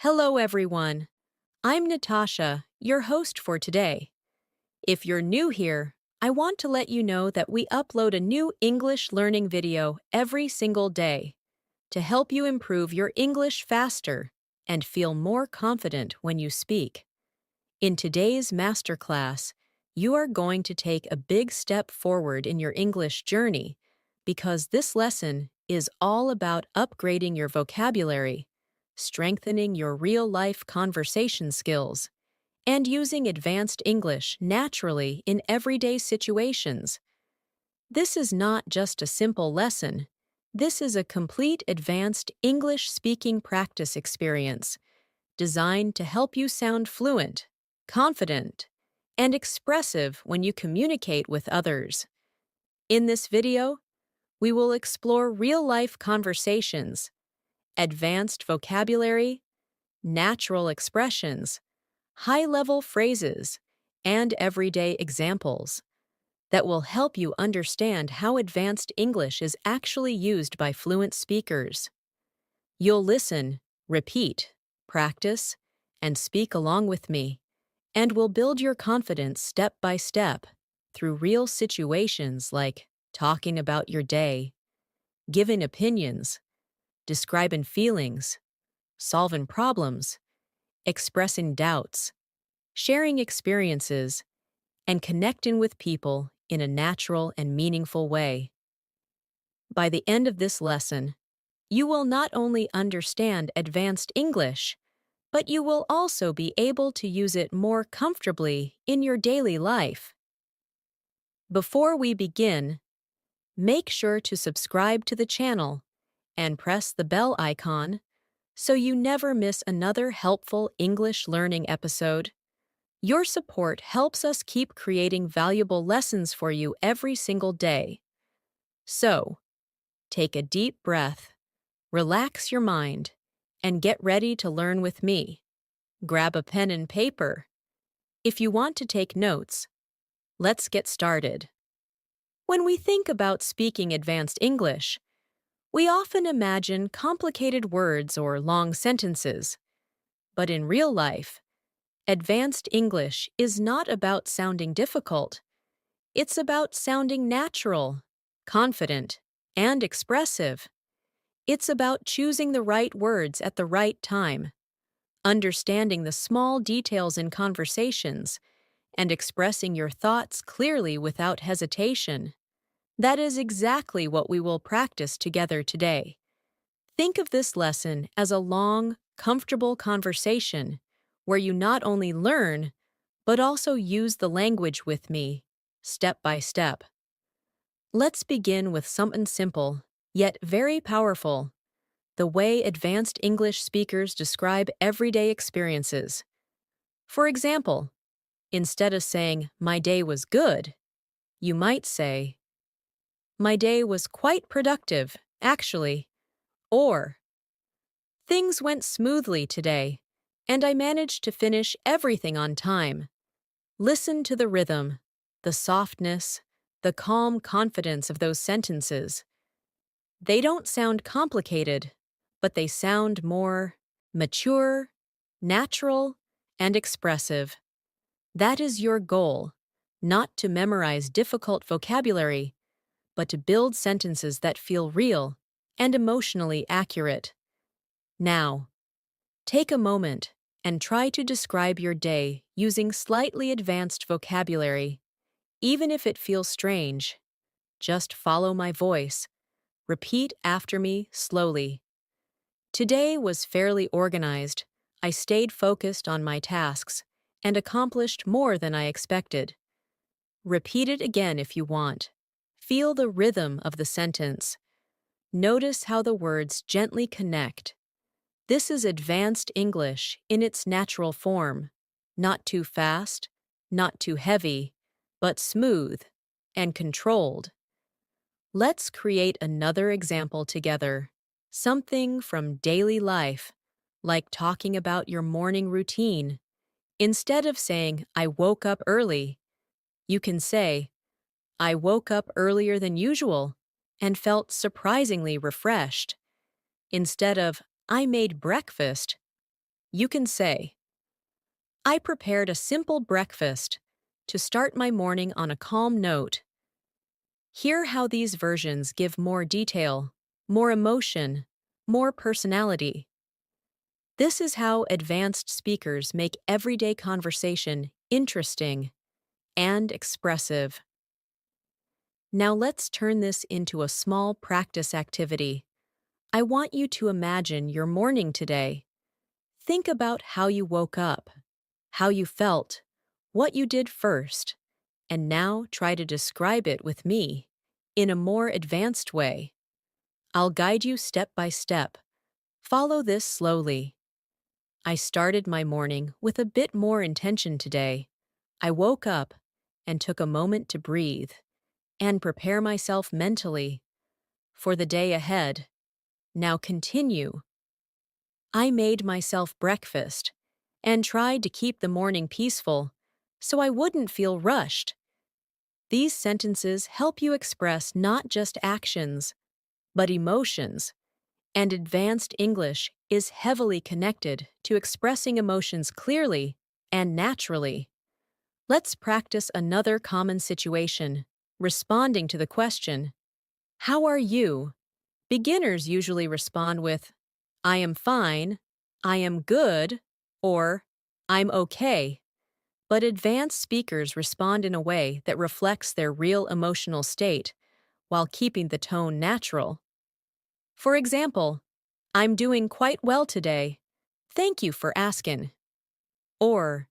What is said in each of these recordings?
Hello, everyone. I'm Natasha, your host for today. If you're new here, I want to let you know that we upload a new English learning video every single day to help you improve your English faster and feel more confident when you speak. In today's masterclass, you are going to take a big step forward in your English journey because this lesson is all about upgrading your vocabulary, strengthening your real-life conversation skills, and using advanced English naturally in everyday situations. This is not just a simple lesson. This is a complete advanced English speaking practice experience designed to help you sound fluent, confident, and expressive when you communicate with others. In this video, we will explore real-life conversations, advanced vocabulary, natural expressions, high-level phrases, and everyday examples that will help you understand how advanced English is actually used by fluent speakers. You'll listen, repeat, practice, and speak along with me, and will build your confidence step by step through real situations like talking about your day, giving opinions, describing feelings, solving problems, expressing doubts, sharing experiences, and connecting with people in a natural and meaningful way. By the end of this lesson, you will not only understand advanced English, but you will also be able to use it more comfortably in your daily life. Before we begin, make sure to subscribe to the channel and press the bell icon so you never miss another helpful English learning episode. Your support helps us keep creating valuable lessons for you every single day. So, take a deep breath, relax your mind, and get ready to learn with me. Grab a pen and paper. If you want to take notes, let's get started. When we think about speaking advanced English, we often imagine complicated words or long sentences. But in real life, advanced English is not about sounding difficult. It's about sounding natural, confident, and expressive. It's about choosing the right words at the right time, understanding the small details in conversations, and expressing your thoughts clearly without hesitation. That is exactly what we will practice together today. Think of this lesson as a long, comfortable conversation where you not only learn, but also use the language with me, step by step. Let's begin with something simple, yet very powerful: the way advanced English speakers describe everyday experiences. For example, instead of saying, "My day was good," you might say, "My day was quite productive, actually," or "Things went smoothly today, and I managed to finish everything on time." Listen to the rhythm, the softness, the calm confidence of those sentences. They don't sound complicated, but they sound more mature, natural, and expressive. That is your goal, not to memorize difficult vocabulary, but to build sentences that feel real and emotionally accurate. Now, take a moment and try to describe your day using slightly advanced vocabulary. Even if it feels strange, just follow my voice. Repeat after me slowly. Today was fairly organized. I stayed focused on my tasks and accomplished more than I expected. Repeat it again if you want. Feel the rhythm of the sentence. Notice how the words gently connect. This is advanced English in its natural form. Not too fast, not too heavy, but smooth and controlled. Let's create another example together. Something from daily life, like talking about your morning routine. Instead of saying, "I woke up early," you can say, "I woke up earlier than usual and felt surprisingly refreshed." Instead of, "I made breakfast," You can say, I prepared a simple breakfast to start my morning on a calm note. Hear how these versions give more detail, more emotion, more personality. This is how advanced speakers make everyday conversation interesting and expressive. Now let's turn this into a small practice activity. I want you to imagine your morning today. Think about how you woke up, how you felt, what you did first, and now try to describe it with me in a more advanced way. I'll guide you step by step. Follow this slowly. I started my morning with a bit more intention today. I woke up and took a moment to breathe and prepare myself mentally for the day ahead. Now continue. I made myself breakfast and tried to keep the morning peaceful so I wouldn't feel rushed. These sentences help you express not just actions, but emotions, and advanced English is heavily connected to expressing emotions clearly and naturally. Let's practice another common situation, responding to the question, how are you? Beginners usually respond with, I am fine, I am good, or I'm okay. But advanced speakers respond in a way that reflects their real emotional state while keeping the tone natural. For example, I'm doing quite well today. Thank you for asking. Or,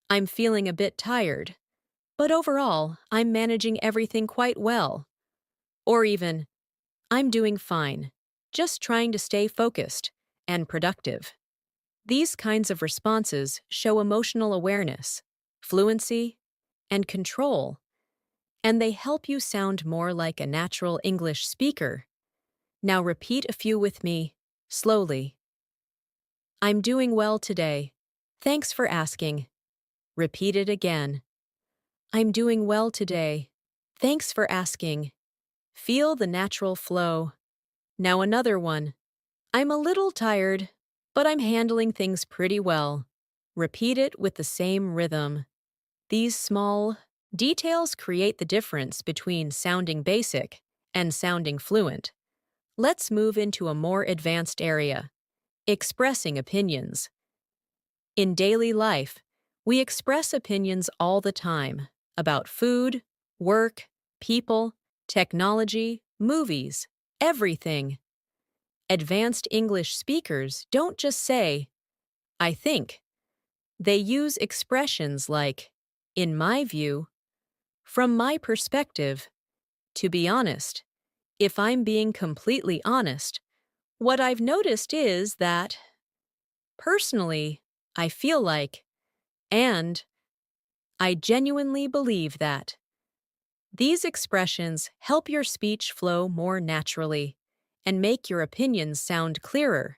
I'm feeling a bit tired, but overall, I'm managing everything quite well. Or even, I'm doing fine, just trying to stay focused and productive. These kinds of responses show emotional awareness, fluency, and control, and they help you sound more like a natural English speaker. Now repeat a few with me, slowly. I'm doing well today. Thanks for asking. Repeat it again. I'm doing well today. Thanks for asking. Feel the natural flow. Now another one. I'm a little tired, but I'm handling things pretty well. Repeat it with the same rhythm. These small details create the difference between sounding basic and sounding fluent. Let's move into a more advanced area, expressing opinions. In daily life, we express opinions all the time about food, work, people, technology, movies, everything. Advanced English speakers don't just say, I think. They use expressions like, in my view, from my perspective. To be honest, if I'm being completely honest, what I've noticed is that, personally, I feel like, and I genuinely believe that. These expressions help your speech flow more naturally and make your opinions sound clearer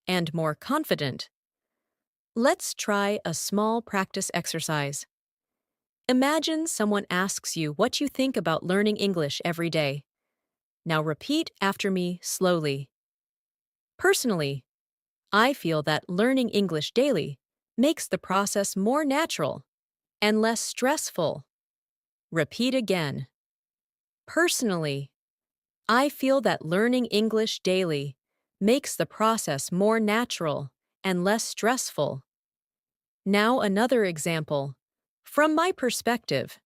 and more confident. Let's try a small practice exercise. Imagine someone asks you what you think about learning English every day. Now repeat after me slowly. Personally, I feel that learning English daily makes the process more natural and less stressful. Repeat again. Personally, I feel that learning English daily makes the process more natural and less stressful. Now another example. From my perspective,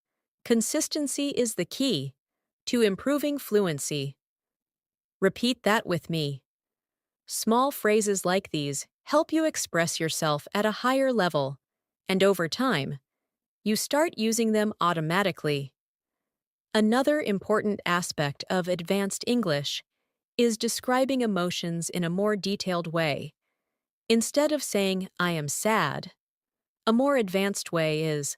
consistency is the key to improving fluency. Repeat that with me. Small phrases like these help you express yourself at a higher level, and over time, you start using them automatically. Another important aspect of advanced English is describing emotions in a more detailed way. Instead of saying, I am sad, a more advanced way is,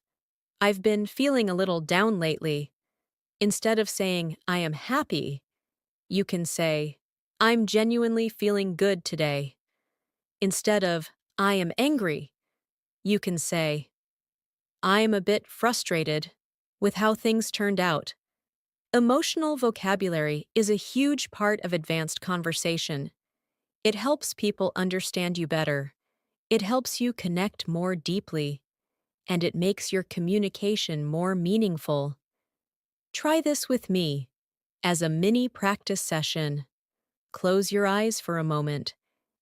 I've been feeling a little down lately. Instead of saying, I am happy, you can say, I'm genuinely feeling good today. Instead of, I am angry, you can say, I am a bit frustrated with how things turned out. Emotional vocabulary is a huge part of advanced conversation. It helps people understand you better It helps you connect more deeply, and it makes your communication more meaningful. Try this with me as a mini practice session. Close your eyes for a moment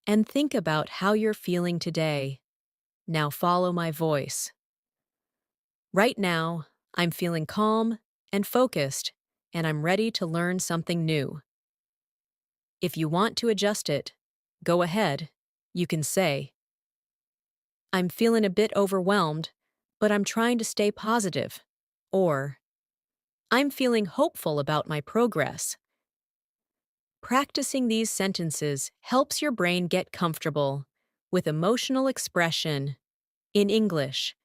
and think about how you're feeling today. Now follow my voice. Right now, I'm feeling calm and focused, and I'm ready to learn something new. If you want to adjust it, go ahead. You can say, I'm feeling a bit overwhelmed, but I'm trying to stay positive. Or, I'm feeling hopeful about my progress. Practicing these sentences helps your brain get comfortable with emotional expression in English.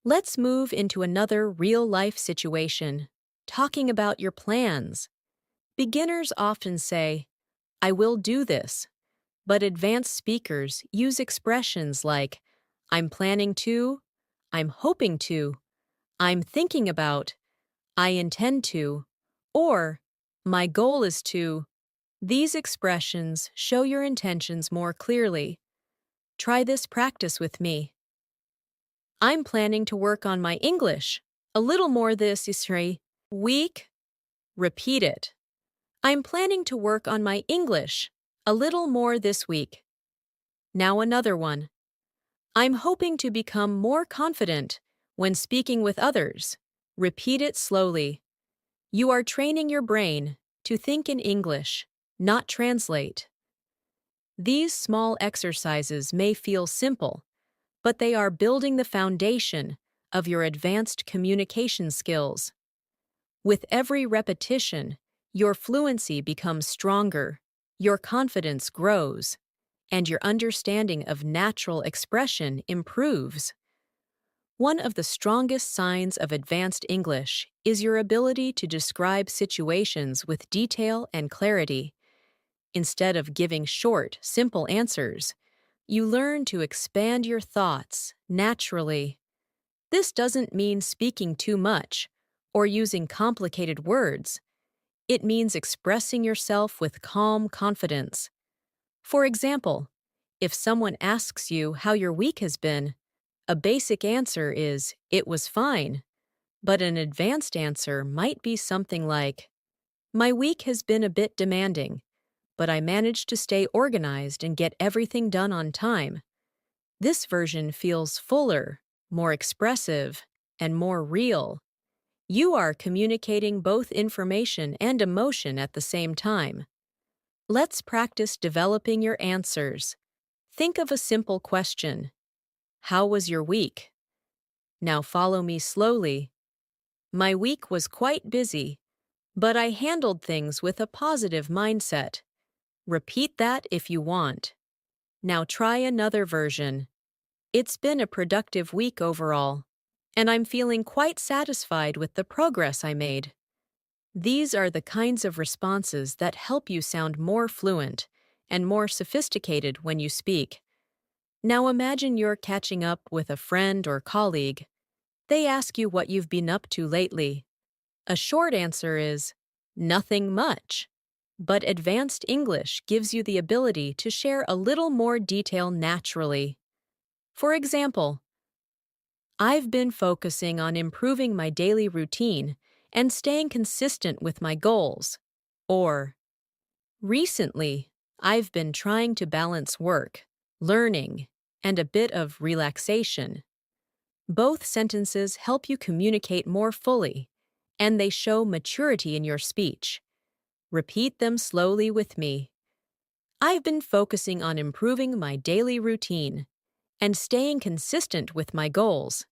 Let's move into another real-life situation, talking about your plans. Beginners often say, I will do this, but advanced speakers use expressions like, I'm planning to, I'm hoping to, I'm thinking about, I intend to, or my goal is to. These expressions show your intentions more clearly. Try this practice with me. I'm planning to work on my English a little more this week. Repeat it. I'm planning to work on my English a little more this week. Now another one. I'm hoping to become more confident when speaking with others. Repeat it slowly. You are training your brain to think in English, not translate. These small exercises may feel simple, but they are building the foundation of your advanced communication skills. With every repetition, your fluency becomes stronger, your confidence grows, and your understanding of natural expression improves. One of the strongest signs of advanced English is your ability to describe situations with detail and clarity. Instead of giving short, simple answers, you learn to expand your thoughts naturally. This doesn't mean speaking too much or using complicated words. It means expressing yourself with calm confidence. For example, if someone asks you how your week has been, a basic answer is, it was fine, but an advanced answer might be something like, my week has been a bit demanding, but I managed to stay organized and get everything done on time. This version feels fuller, more expressive, and more real. You are communicating both information and emotion at the same time. Let's practice developing your answers. Think of a simple question. How was your week? Now follow me slowly. My week was quite busy, but I handled things with a positive mindset. Repeat that if you want. Now try another version. It's been a productive week overall, and I'm feeling quite satisfied with the progress I made. These are the kinds of responses that help you sound more fluent and more sophisticated when you speak. Now imagine you're catching up with a friend or colleague. They ask you what you've been up to lately. A short answer is, nothing much. But advanced English gives you the ability to share a little more detail naturally. For example, I've been focusing on improving my daily routine and staying consistent with my goals. Or, recently, I've been trying to balance work, learning, and a bit of relaxation. Both sentences help you communicate more fully, and they show maturity in your speech. Repeat them slowly with me. I've been focusing on improving my daily routine and staying consistent with my goals.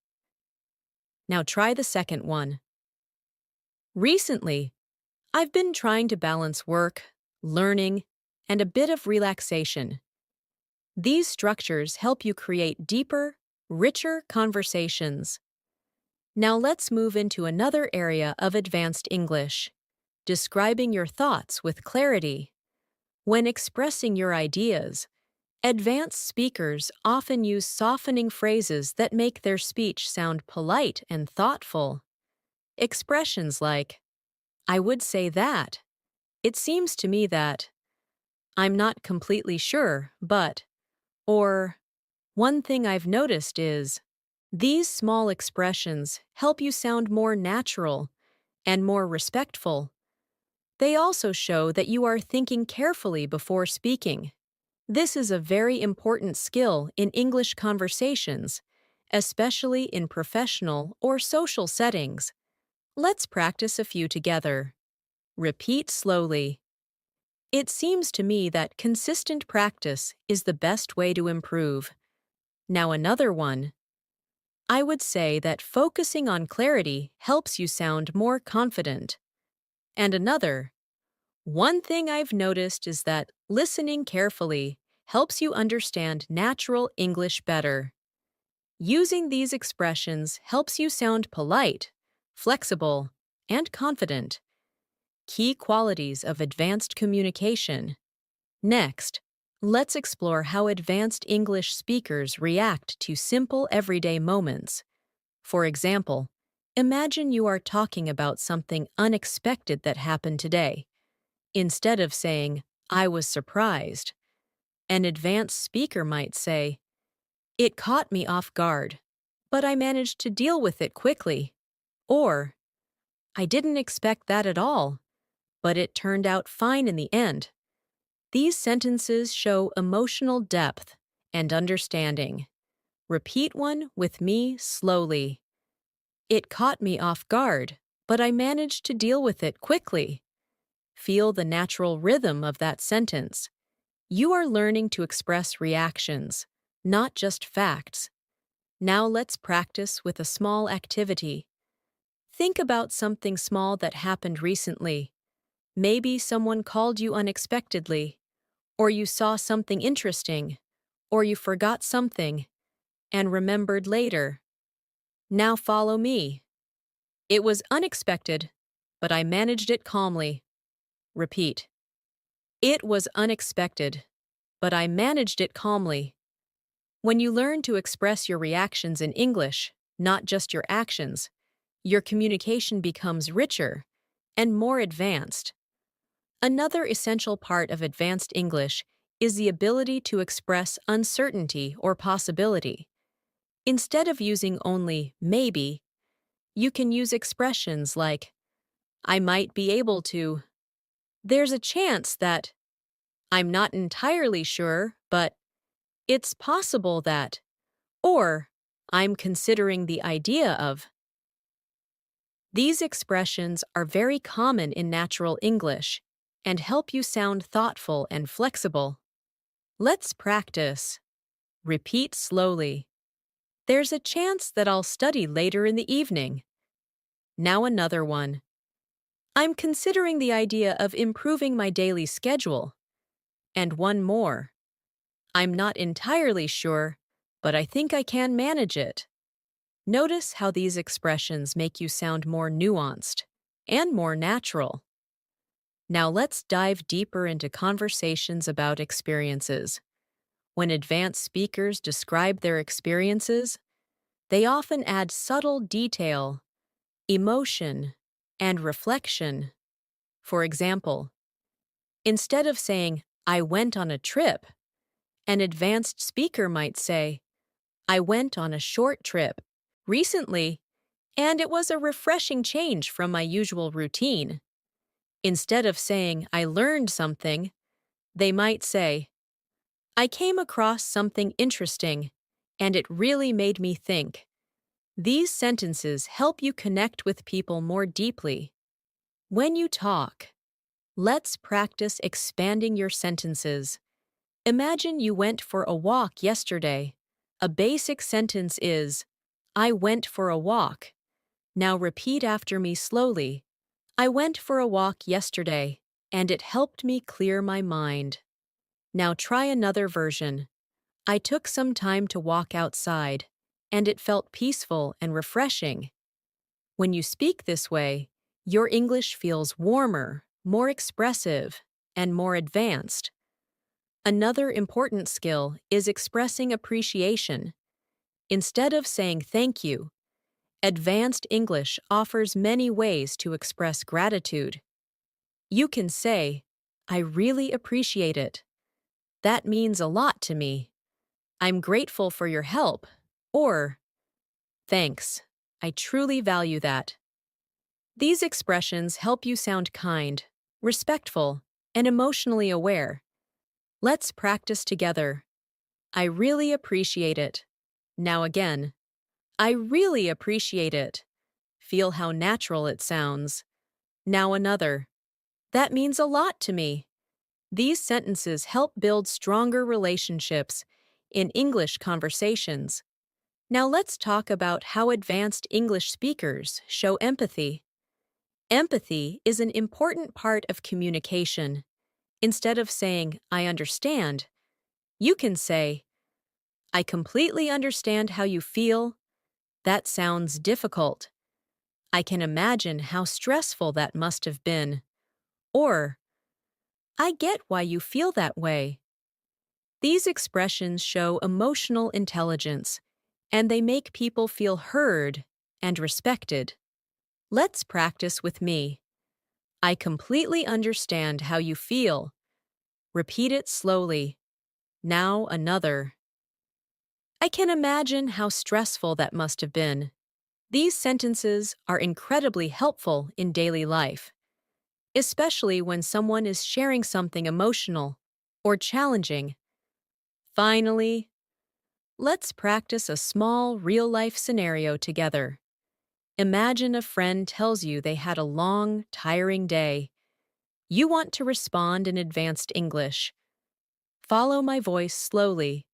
Now try the second one. Recently, I've been trying to balance work, learning, and a bit of relaxation. These structures help you create deeper, richer conversations. Now let's move into another area of advanced English, describing your thoughts with clarity. When expressing your ideas, advanced speakers often use softening phrases that make their speech sound polite and thoughtful. Expressions like, I would say that. It seems to me that. I'm not completely sure, but. Or, One thing I've noticed is these small expressions help you sound more natural and more respectful. They also show that you are thinking carefully before speaking. This is a very important skill in English conversations, especially in professional or social settings. Let's practice a few together. Repeat slowly. It seems to me that consistent practice is the best way to improve. Now another one. I would say that focusing on clarity helps you sound more confident. And another. One thing I've noticed is that listening carefully helps you understand natural English better. Using these expressions helps you sound polite, flexible, and confident. Key qualities of advanced communication. Next, let's explore how advanced English speakers react to simple everyday moments. For example, imagine you are talking about something unexpected that happened today. Instead of saying, I was surprised, an advanced speaker might say, it caught me off guard, but I managed to deal with it quickly. Or, I didn't expect that at all, but it turned out fine in the end. These sentences show emotional depth and understanding. Repeat one with me slowly. It caught me off guard, but I managed to deal with it quickly. Feel the natural rhythm of that sentence. You are learning to express reactions, not just facts. Now let's practice with a small activity. Think about something small that happened recently. Maybe someone called you unexpectedly, or you saw something interesting, or you forgot something and remembered later. Now follow me. It was unexpected, but I managed it calmly. Repeat. It was unexpected, but I managed it calmly. When you learn to express your reactions in English, not just your actions, your communication becomes richer and more advanced. Another essential part of advanced English is the ability to express uncertainty or possibility. Instead of using only maybe, you can use expressions like, I might be able to. There's a chance that. I'm not entirely sure, but it's possible that. Or, I'm considering the idea of. These expressions are very common in natural English and help you sound thoughtful and flexible. Let's practice. Repeat slowly. There's a chance that I'll study later in the evening. Now another one. I'm considering the idea of improving my daily schedule. And one more. I'm not entirely sure, but I think I can manage it. Notice how these expressions make you sound more nuanced and more natural. Now let's dive deeper into conversations about experiences. When advanced speakers describe their experiences, they often add subtle detail, emotion, and reflection. For example, instead of saying, I went on a trip, an advanced speaker might say, I went on a short trip recently, and it was a refreshing change from my usual routine. Instead of saying, I learned something, they might say, I came across something interesting, and it really made me think. These sentences help you connect with people more deeply. When you talk, let's practice expanding your sentences. Imagine you went for a walk yesterday. A basic sentence is, I went for a walk. Now repeat after me slowly. I went for a walk yesterday, and it helped me clear my mind. Now try another version. I took some time to walk outside, and it felt peaceful and refreshing. When you speak this way, your English feels warmer, more expressive, and more advanced. Another important skill is expressing appreciation. Instead of saying thank you, advanced English offers many ways to express gratitude. You can say, I really appreciate it. That means a lot to me. I'm grateful for your help, or thanks. I truly value that. These expressions help you sound kind, respectful, and emotionally aware. Let's practice together. I really appreciate it. Now again, I really appreciate it. Feel how natural it sounds. Now another. That means a lot to me. These sentences help build stronger relationships in English conversations. Now let's talk about how advanced English speakers show empathy. Empathy is an important part of communication. Instead of saying, I understand, you can say, I completely understand how you feel. That sounds difficult. I can imagine how stressful that must have been. Or, I get why you feel that way. These expressions show emotional intelligence, and they make people feel heard and respected. Let's practice with me. I completely understand how you feel. Repeat it slowly. Now another. I can imagine how stressful that must have been. These sentences are incredibly helpful in daily life, especially when someone is sharing something emotional or challenging. Finally, let's practice a small real-life scenario together. Imagine a friend tells you they had a long, tiring day. You want to respond in advanced English. Follow my voice slowly.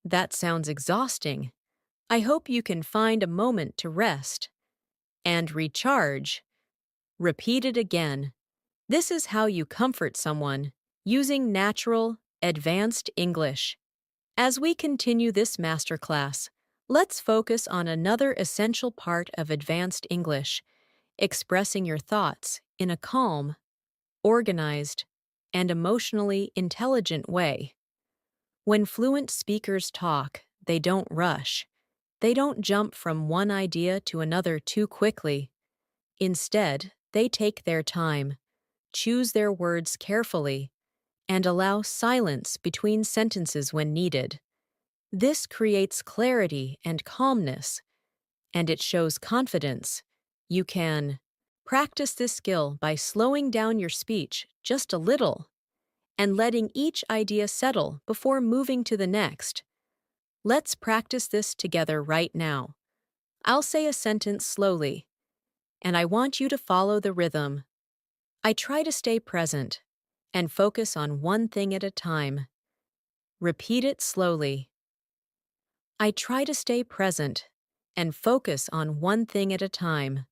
That sounds exhausting. I hope you can find a moment to rest and recharge. Repeat it again. This is how you comfort someone, using natural, advanced English. As we continue this masterclass, let's focus on another essential part of advanced English, expressing your thoughts in a calm, organized, and emotionally intelligent way. When fluent speakers talk, they don't rush. They don't jump from one idea to another too quickly. Instead, they take their time, choose their words carefully, and allow silence between sentences when needed. This creates clarity and calmness, and it shows confidence. You can practice this skill by slowing down your speech just a little and letting each idea settle before moving to the next. Let's practice this together right now. I'll say a sentence slowly, and I want you to follow the rhythm. I try to stay present and focus on one thing at a time. Repeat it slowly. I try to stay present and focus on one thing at a time.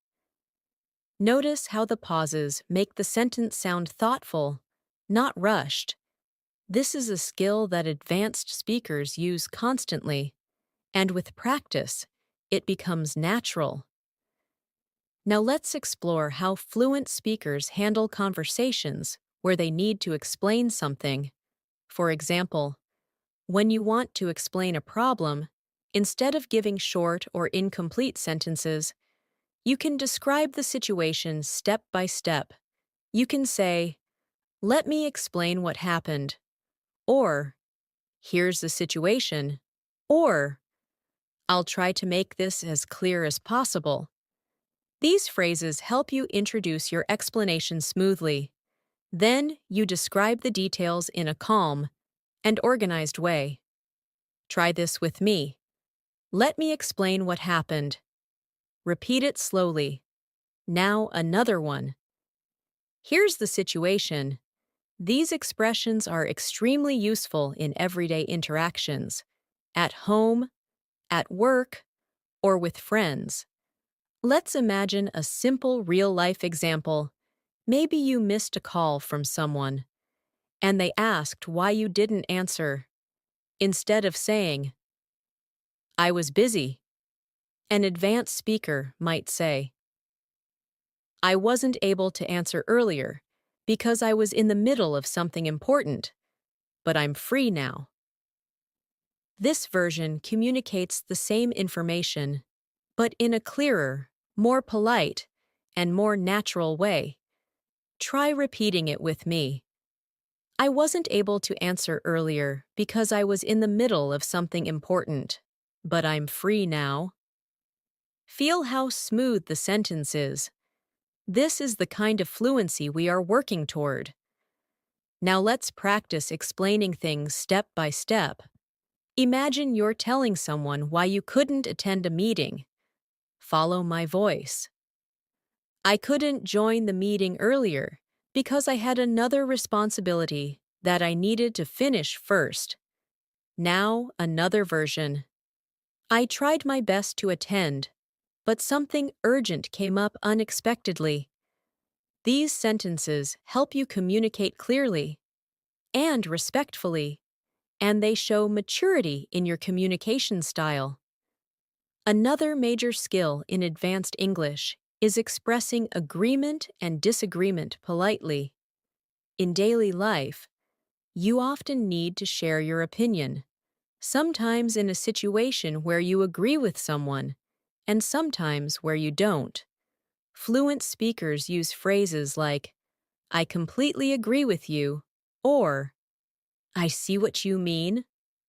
Notice how the pauses make the sentence sound thoughtful, not rushed. This is a skill that advanced speakers use constantly, and with practice, it becomes natural. Now let's explore how fluent speakers handle conversations where they need to explain something. For example, when you want to explain a problem, instead of giving short or incomplete sentences, you can describe the situation step by step. You can say, let me explain what happened, or here's the situation, or I'll try to make this as clear as possible. These phrases help you introduce your explanation smoothly. Then you describe the details in a calm and organized way. Try this with me. Let me explain what happened. Repeat it slowly. Now another one. Here's the situation. These expressions are extremely useful in everyday interactions, at home, at work, or with friends. Let's imagine a simple real-life example. Maybe you missed a call from someone, and they asked why you didn't answer. Instead of saying, I was busy, an advanced speaker might say, I wasn't able to answer earlier because I was in the middle of something important, but I'm free now. This version communicates the same information, but in a clearer, more polite, and more natural way. Try repeating it with me. I wasn't able to answer earlier because I was in the middle of something important. But I'm free now. Feel how smooth the sentence is. This is the kind of fluency we are working toward. Now let's practice explaining things step by step. Imagine you're telling someone why you couldn't attend a meeting. Follow my voice. I couldn't join the meeting earlier because I had another responsibility that I needed to finish first. Now, another version. I tried my best to attend, but something urgent came up unexpectedly. These sentences help you communicate clearly and respectfully, and they show maturity in your communication style. Another major skill in advanced English is expressing agreement and disagreement politely. In daily life, you often need to share your opinion, sometimes in a situation where you agree with someone, and sometimes where you don't. Fluent speakers use phrases like, I completely agree with you, or I see what you mean,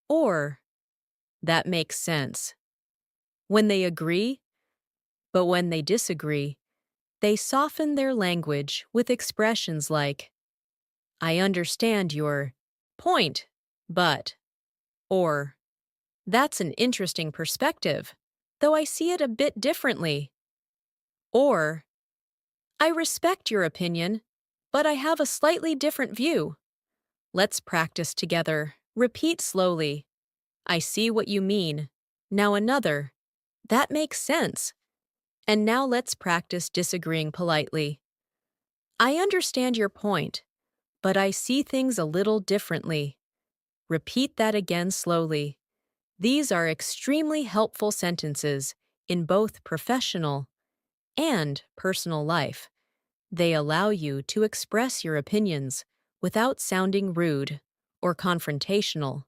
or that makes sense. When they agree, but when they disagree, they soften their language with expressions like, I understand your point, but, or, that's an interesting perspective, though I see it a bit differently, or, I respect your opinion, but I have a slightly different view. Let's practice together. Repeat slowly. I see what you mean. Now another. That makes sense. And now let's practice disagreeing politely. I understand your point, but I see things a little differently. Repeat that again slowly. These are extremely helpful sentences in both professional and personal life. They allow you to express your opinions without sounding rude or confrontational.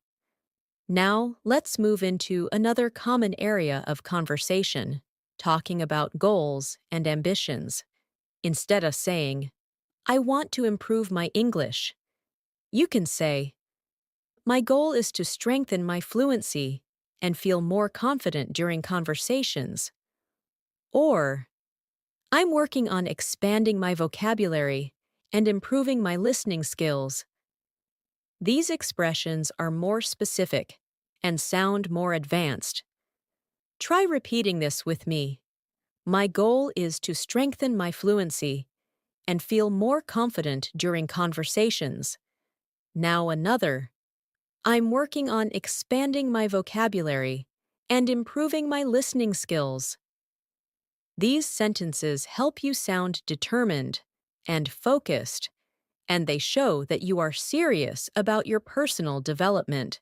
Now, let's move into another common area of conversation, talking about goals and ambitions. Instead of saying, I want to improve my English, you can say, my goal is to strengthen my fluency and feel more confident during conversations. Or, I'm working on expanding my vocabulary and improving my listening skills. These expressions are more specific and sound more advanced. Try repeating this with me. My goal is to strengthen my fluency and feel more confident during conversations. Now another. I'm working on expanding my vocabulary and improving my listening skills. These sentences help you sound determined and focused, and they show that you are serious about your personal development.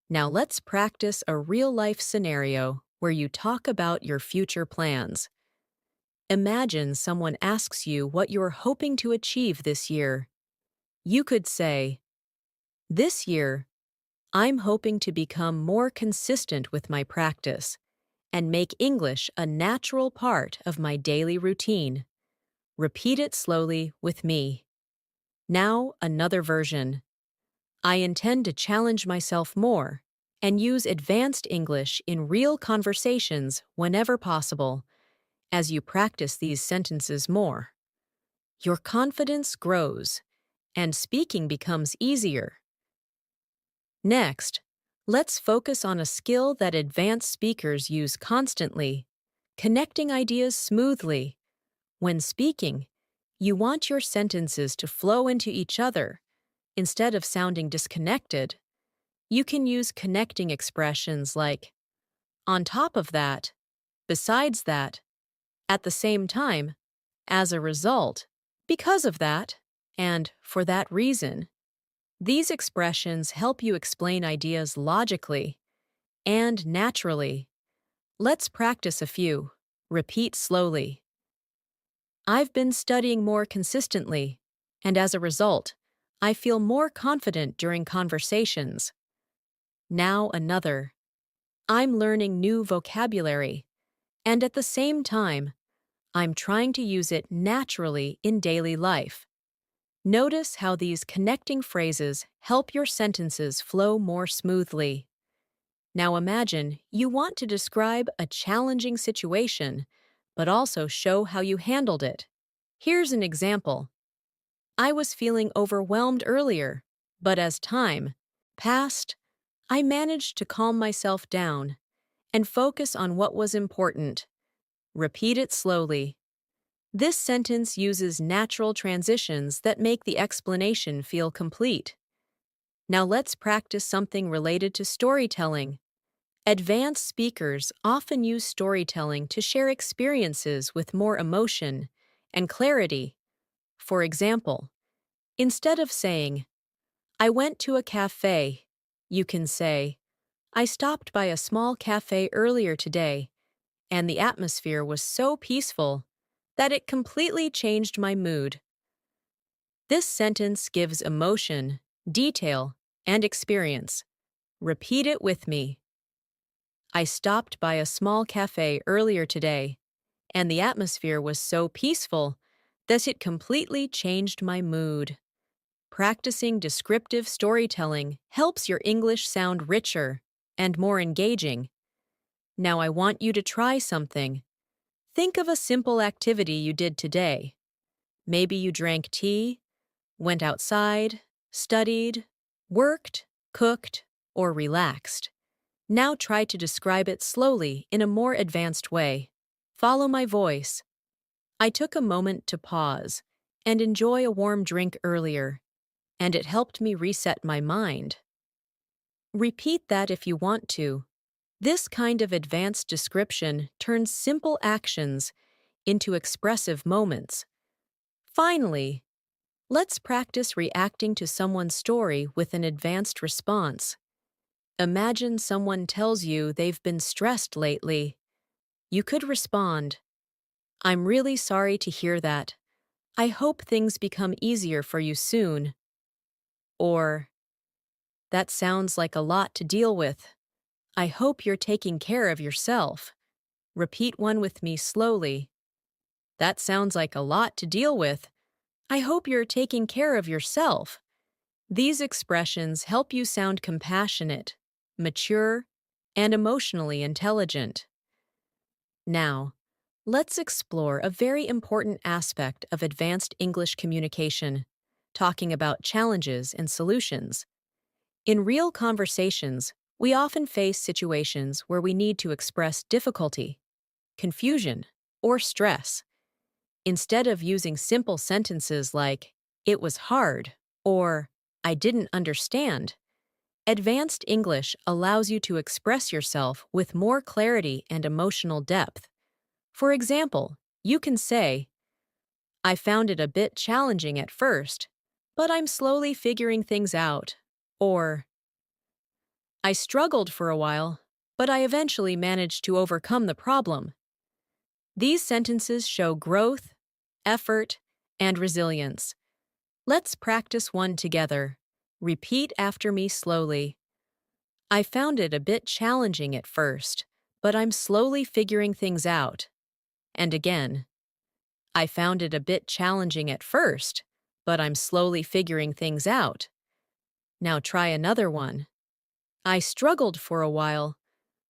Now let's practice a real-life scenario where you talk about your future plans. Imagine someone asks you what you're hoping to achieve this year. You could say, this year, I'm hoping to become more consistent with my practice and make English a natural part of my daily routine. Repeat it slowly with me. Now, another version. I intend to challenge myself more and use advanced English in real conversations whenever possible. As you practice these sentences more, your confidence grows and speaking becomes easier. Next, let's focus on a skill that advanced speakers use constantly, connecting ideas smoothly. When speaking, you want your sentences to flow into each other instead of sounding disconnected. You can use connecting expressions like, on top of that, besides that, at the same time, as a result, because of that, and for that reason. These expressions help you explain ideas logically and naturally. Let's practice a few. Repeat slowly. I've been studying more consistently, and as a result, I feel more confident during conversations. Now another. I'm learning new vocabulary, and at the same time, I'm trying to use it naturally in daily life. Notice how these connecting phrases help your sentences flow more smoothly. Now imagine you want to describe a challenging situation, but also show how you handled it. Here's an example. I was feeling overwhelmed earlier, but as time passed, I managed to calm myself down and focus on what was important. Repeat it slowly. This sentence uses natural transitions that make the explanation feel complete. Now let's practice something related to storytelling. Advanced speakers often use storytelling to share experiences with more emotion and clarity. For example, instead of saying, I went to a cafe, you can say, I stopped by a small cafe earlier today, and the atmosphere was so peaceful that it completely changed my mood. This sentence gives emotion, detail, and experience. Repeat it with me. I stopped by a small cafe earlier today, and the atmosphere was so peaceful that it completely changed my mood. Practicing descriptive storytelling helps your English sound richer and more engaging. Now I want you to try something. Think of a simple activity you did today. Maybe you drank tea, went outside, studied, worked, cooked, or relaxed. Now try to describe it slowly in a more advanced way. Follow my voice. I took a moment to pause and enjoy a warm drink earlier, and it helped me reset my mind. Repeat that if you want to. This kind of advanced description turns simple actions into expressive moments. Finally, let's practice reacting to someone's story with an advanced response. Imagine someone tells you they've been stressed lately. You could respond, I'm really sorry to hear that. I hope things become easier for you soon. Or, that sounds like a lot to deal with. I hope you're taking care of yourself. Repeat one with me slowly. That sounds like a lot to deal with. I hope you're taking care of yourself. These expressions help you sound compassionate, mature, and emotionally intelligent. Now, let's explore a very important aspect of advanced English communication, talking about challenges and solutions. In real conversations, we often face situations where we need to express difficulty, confusion, or stress. Instead of using simple sentences like, it was hard, or I didn't understand, advanced English allows you to express yourself with more clarity and emotional depth. For example, you can say, I found it a bit challenging at first, but I'm slowly figuring things out. Or, I struggled for a while, but I eventually managed to overcome the problem. These sentences show growth, effort, and resilience. Let's practice one together. Repeat after me slowly. I found it a bit challenging at first, but I'm slowly figuring things out. And again, I found it a bit challenging at first, but I'm slowly figuring things out. Now try another one. I struggled for a while,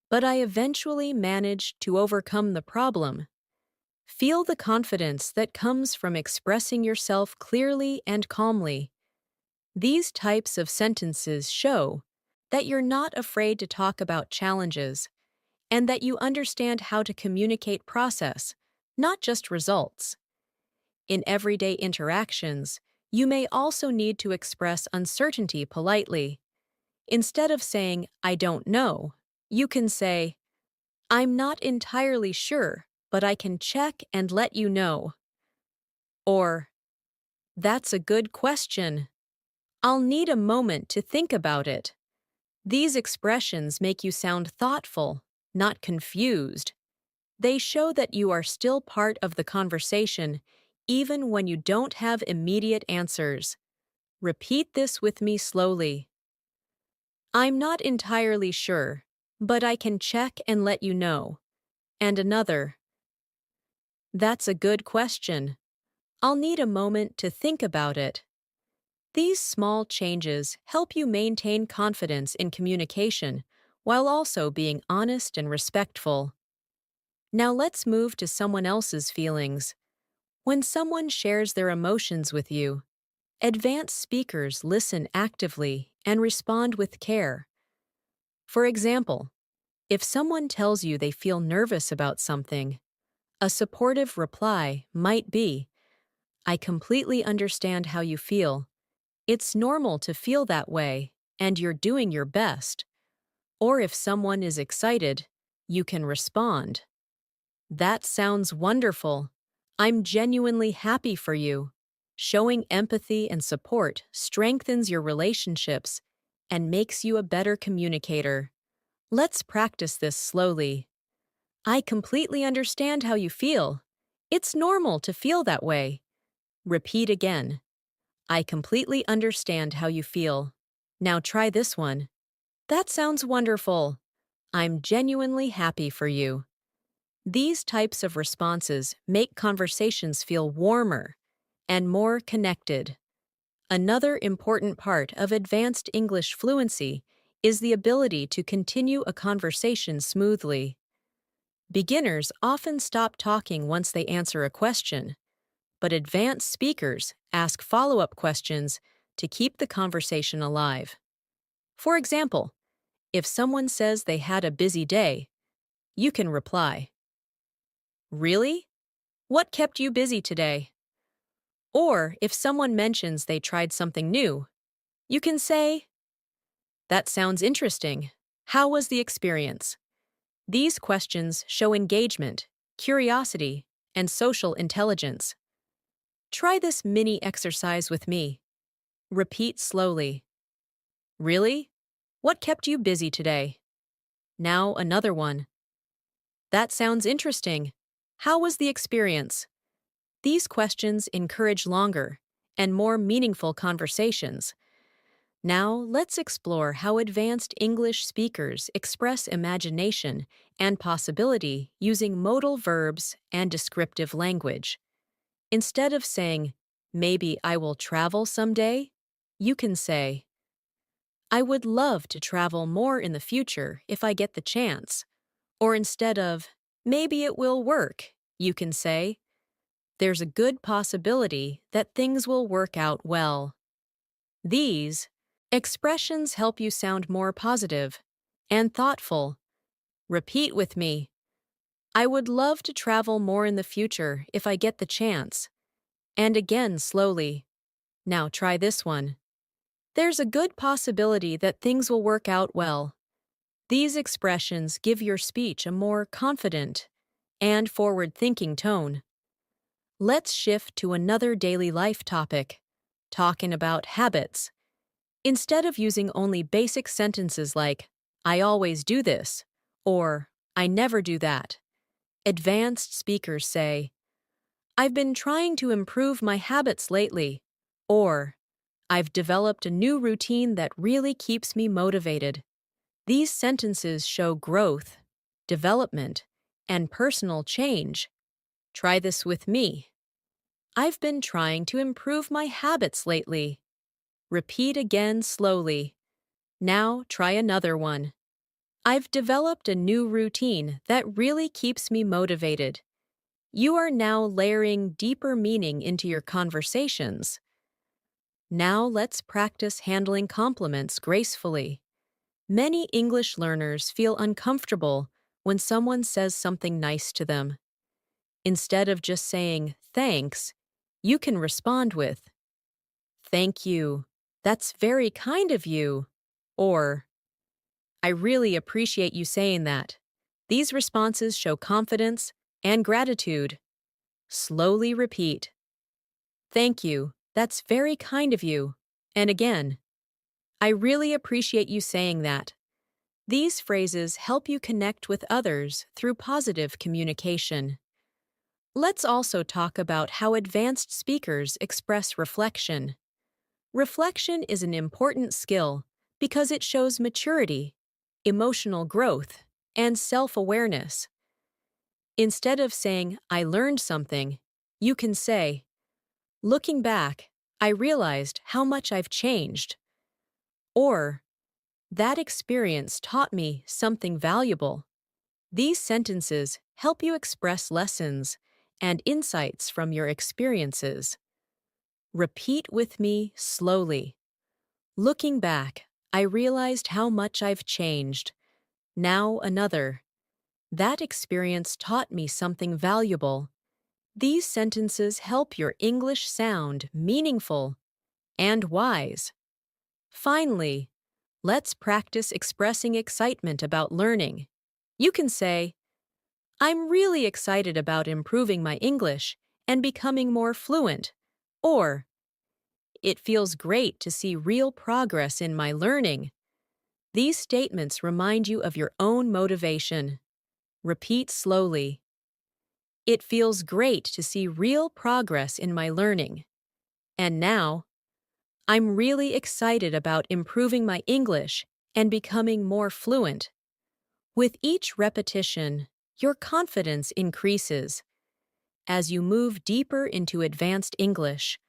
but I eventually managed to overcome the problem. Feel the confidence that comes from expressing yourself clearly and calmly. These types of sentences show that you're not afraid to talk about challenges and that you understand how to communicate process, not just results. In everyday interactions, you may also need to express uncertainty politely. Instead of saying, I don't know, you can say, I'm not entirely sure, but I can check and let you know. Or, that's a good question. I'll need a moment to think about it. These expressions make you sound thoughtful, not confused. They show that you are still part of the conversation, even when you don't have immediate answers. Repeat this with me slowly. I'm not entirely sure, but I can check and let you know. And another. That's a good question. I'll need a moment to think about it. These small changes help you maintain confidence in communication while also being honest and respectful. Now let's move to someone else's feelings. When someone shares their emotions with you, advanced speakers listen actively and respond with care. For example, if someone tells you they feel nervous about something, a supportive reply might be, "I completely understand how you feel. It's normal to feel that way, and you're doing your best." Or if someone is excited, you can respond, "That sounds wonderful. I'm genuinely happy for you." Showing empathy and support strengthens your relationships and makes you a better communicator. Let's practice this slowly. "I completely understand how you feel. It's normal to feel that way." Repeat again. "I completely understand how you feel." Now try this one. "That sounds wonderful. I'm genuinely happy for you." These types of responses make conversations feel warmer and more connected. Another important part of advanced English fluency is the ability to continue a conversation smoothly. Beginners often stop talking once they answer a question, but advanced speakers ask follow-up questions to keep the conversation alive. For example, if someone says they had a busy day, you can reply, "Really? What kept you busy today?" Or if someone mentions they tried something new, you can say, "That sounds interesting. How was the experience?" These questions show engagement, curiosity, and social intelligence. Try this mini exercise with me. Repeat slowly. "Really? What kept you busy today?" Now another one. "That sounds interesting. How was the experience?" These questions encourage longer and more meaningful conversations. Now let's explore how advanced English speakers express imagination and possibility using modal verbs and descriptive language. Instead of saying, "Maybe I will travel someday," you can say, "I would love to travel more in the future if I get the chance." Or instead of, "Maybe it will work," you can say, "There's a good possibility that things will work out well." These expressions help you sound more positive and thoughtful. Repeat with me. "I would love to travel more in the future if I get the chance." And again slowly. Now try this one. "There's a good possibility that things will work out well." These expressions give your speech a more confident and forward-thinking tone. Let's shift to another daily life topic, talking about habits. Instead of using only basic sentences like, "I always do this," or "I never do that," advanced speakers say, "I've been trying to improve my habits lately," or "I've developed a new routine that really keeps me motivated." These sentences show growth, development, and personal change. Try this with me. "I've been trying to improve my habits lately." Repeat again slowly. Now try another one. "I've developed a new routine that really keeps me motivated." You are now layering deeper meaning into your conversations. Now let's practice handling compliments gracefully. Many English learners feel uncomfortable when someone says something nice to them. Instead of just saying, "Thanks," you can respond with, "Thank you. That's very kind of you." Or, "I really appreciate you saying that." These responses show confidence and gratitude. Slowly repeat, "Thank you. That's very kind of you." And again, "I really appreciate you saying that." These phrases help you connect with others through positive communication. Let's also talk about how advanced speakers express reflection. Reflection is an important skill because it shows maturity, emotional growth, and self-awareness. Instead of saying, "I learned something," you can say, "Looking back, I realized how much I've changed. Or, that experience taught me something valuable. These sentences help you express lessons and insights from your experiences. Repeat with me slowly. Looking back, I realized how much I've changed. Now another. That experience taught me something valuable. These sentences help your English sound meaningful and wise. Finally, let's practice expressing excitement about learning. You can say, I'm really excited about improving my English and becoming more fluent. Or, it feels great to see real progress in my learning. These statements remind you of your own motivation. Repeat slowly. It feels great to see real progress in my learning. And now, I'm really excited about improving my English and becoming more fluent. With each repetition, your confidence increases. As you move deeper into advanced English,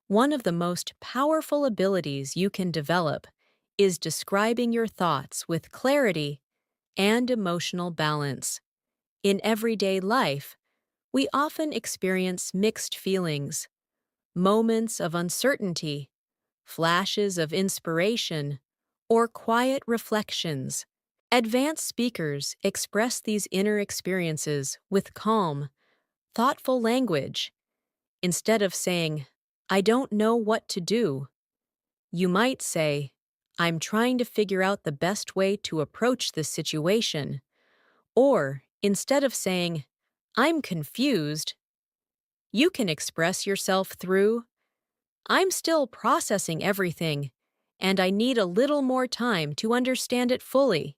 one of the most powerful abilities you can develop is describing your thoughts with clarity and emotional balance. In everyday life, we often experience mixed feelings, moments of uncertainty, flashes of inspiration, or quiet reflections. Advanced speakers express these inner experiences with calm, thoughtful language. Instead of saying, I don't know what to do, you might say, I'm trying to figure out the best way to approach this situation. Or, instead of saying, I'm confused, you can express yourself through, I'm still processing everything, and I need a little more time to understand it fully.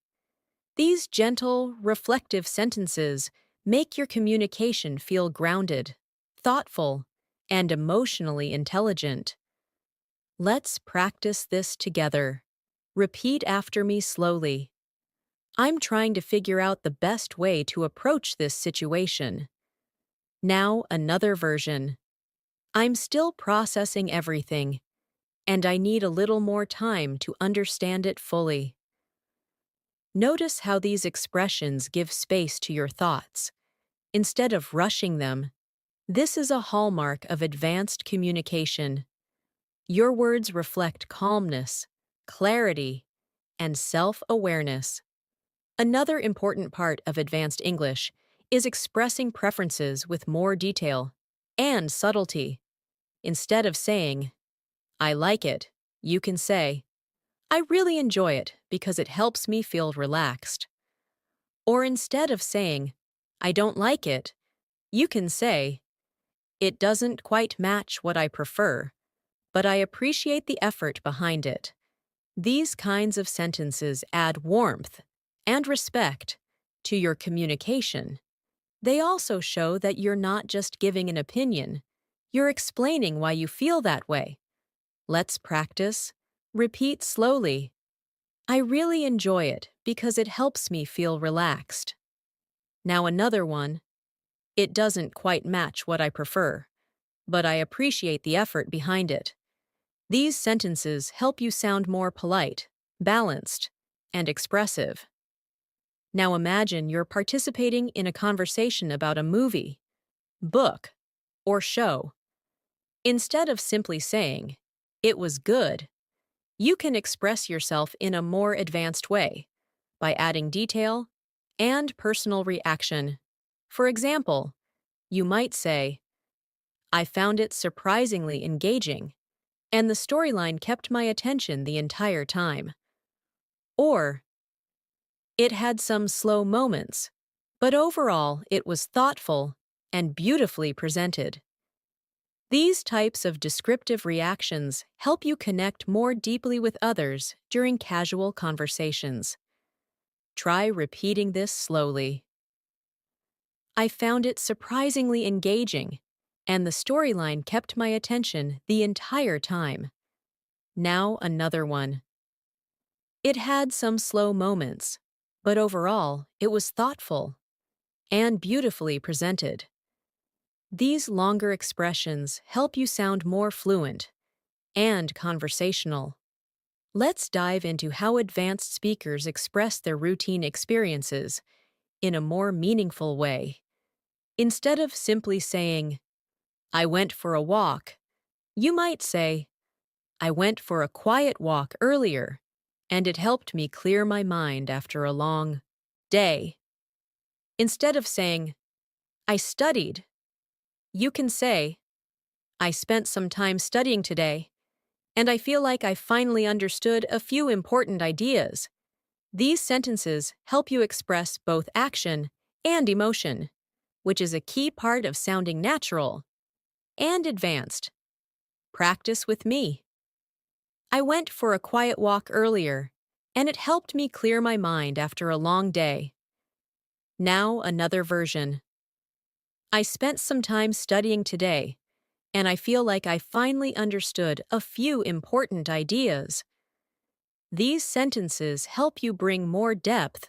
These gentle, reflective sentences make your communication feel grounded, thoughtful, and emotionally intelligent. Let's practice this together. Repeat after me slowly. I'm trying to figure out the best way to approach this situation. Now another version. I'm still processing everything, and I need a little more time to understand it fully. Notice how these expressions give space to your thoughts. Instead of rushing them, this is a hallmark of advanced communication. Your words reflect calmness, clarity, and self-awareness. Another important part of advanced English is expressing preferences with more detail and subtlety. Instead of saying, I like it, you can say, I really enjoy it because it helps me feel relaxed. Or instead of saying, I don't like it, you can say, it doesn't quite match what I prefer, but I appreciate the effort behind it. These kinds of sentences add warmth and respect to your communication. They also show that you're not just giving an opinion, you're explaining why you feel that way. Let's practice. Repeat slowly. I really enjoy it because it helps me feel relaxed. Now another one. It doesn't quite match what I prefer, but I appreciate the effort behind it. These sentences help you sound more polite, balanced, and expressive. Now imagine you're participating in a conversation about a movie, book, or show. Instead of simply saying, it was good, you can express yourself in a more advanced way by adding detail and personal reaction. For example, you might say, I found it surprisingly engaging, and the storyline kept my attention the entire time. Or, it had some slow moments, but overall it was thoughtful and beautifully presented. These types of descriptive reactions help you connect more deeply with others during casual conversations. Try repeating this slowly. I found it surprisingly engaging, and the storyline kept my attention the entire time. Now another one. It had some slow moments, but overall it was thoughtful and beautifully presented. These longer expressions help you sound more fluent and conversational. Let's dive into how advanced speakers express their routine experiences in a more meaningful way. Instead of simply saying, I went for a walk, you might say, I went for a quiet walk earlier, and it helped me clear my mind after a long day. Instead of saying, I studied, you can say, I spent some time studying today, and I feel like I finally understood a few important ideas. These sentences help you express both action and emotion, which is a key part of sounding natural and advanced. Practice with me. I went for a quiet walk earlier, and it helped me clear my mind after a long day. Now another version. I spent some time studying today, and I feel like I finally understood a few important ideas. These sentences help you bring more depth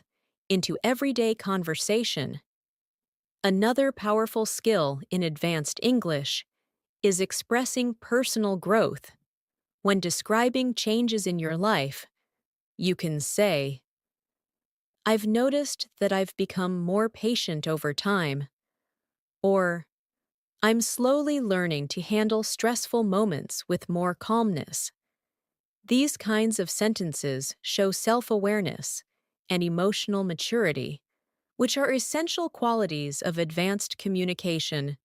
into everyday conversation. Another powerful skill in advanced English is expressing personal growth. When describing changes in your life, you can say, I've noticed that I've become more patient over time, or I'm slowly learning to handle stressful moments with more calmness. These kinds of sentences show self-awareness and emotional maturity, which are essential qualities of advanced communication.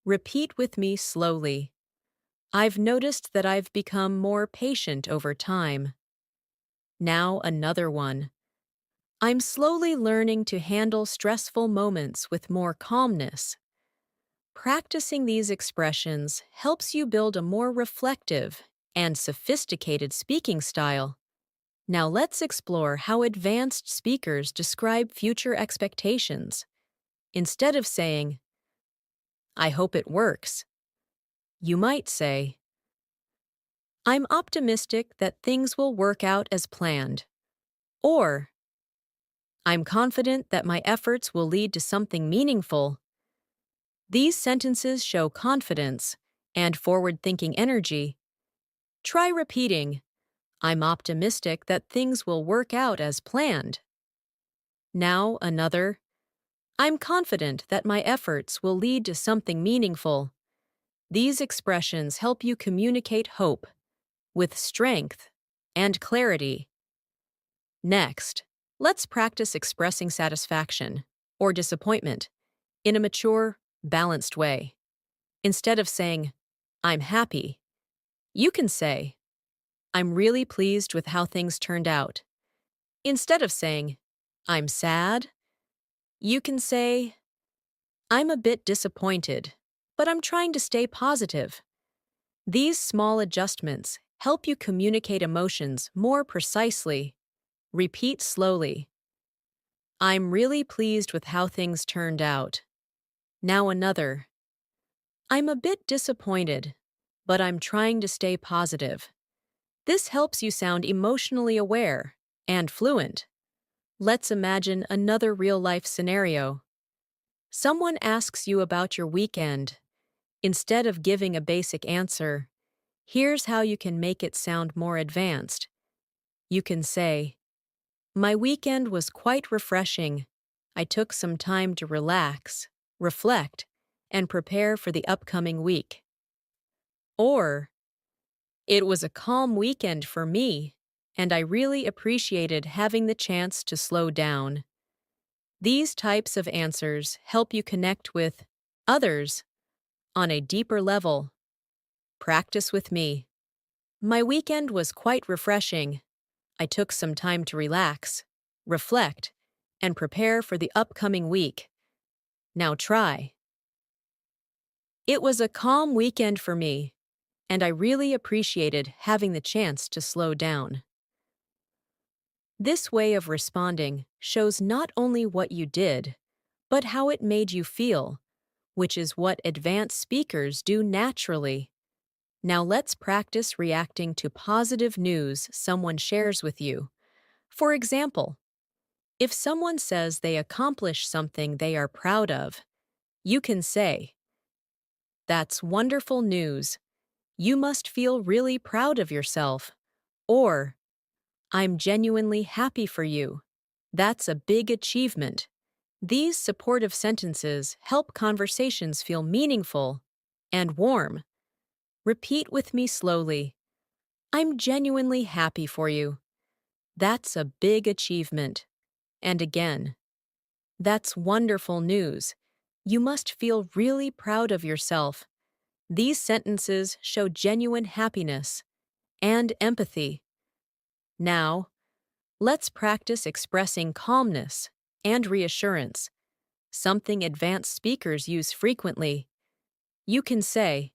Repeat with me slowly. I've noticed that I've become more patient over time. Now another one. I'm slowly learning to handle stressful moments with more calmness. Practicing these expressions helps you build a more reflective and sophisticated speaking style. Now let's explore how advanced speakers describe future expectations. Instead of saying, I hope it works, you might say, I'm optimistic that things will work out as planned. Or, I'm confident that my efforts will lead to something meaningful. These sentences show confidence and forward-thinking energy. Try repeating, I'm optimistic that things will work out as planned. Now another, I'm confident that my efforts will lead to something meaningful. These expressions help you communicate hope with strength and clarity. Next, let's practice expressing satisfaction or disappointment in a mature, balanced way. Instead of saying, I'm happy, you can say, I'm really pleased with how things turned out. Instead of saying, I'm sad, you can say, I'm a bit disappointed, but I'm trying to stay positive. These small adjustments help you communicate emotions more precisely. Repeat slowly. I'm really pleased with how things turned out. Now another. I'm a bit disappointed, but I'm trying to stay positive. This helps you sound emotionally aware and fluent. Let's imagine another real-life scenario. Someone asks you about your weekend. Instead of giving a basic answer, here's how you can make it sound more advanced. You can say, my weekend was quite refreshing. I took some time to relax, reflect, and prepare for the upcoming week. Or, it was a calm weekend for me, and I really appreciated having the chance to slow down. These types of answers help you connect with others on a deeper level. Practice with me. My weekend was quite refreshing. I took some time to relax, reflect, and prepare for the upcoming week. Now try. It was a calm weekend for me, and I really appreciated having the chance to slow down. This way of responding shows not only what you did, but how it made you feel, which is what advanced speakers do naturally. Now let's practice reacting to positive news someone shares with you. For example, if someone says they accomplished something they are proud of, you can say, that's wonderful news. You must feel really proud of yourself. Or, I'm genuinely happy for you. That's a big achievement. These supportive sentences help conversations feel meaningful and warm. Repeat with me slowly. I'm genuinely happy for you. That's a big achievement. And again, that's wonderful news. You must feel really proud of yourself. These sentences show genuine happiness and empathy. Now, let's practice expressing calmness and reassurance, something advanced speakers use frequently. You can say,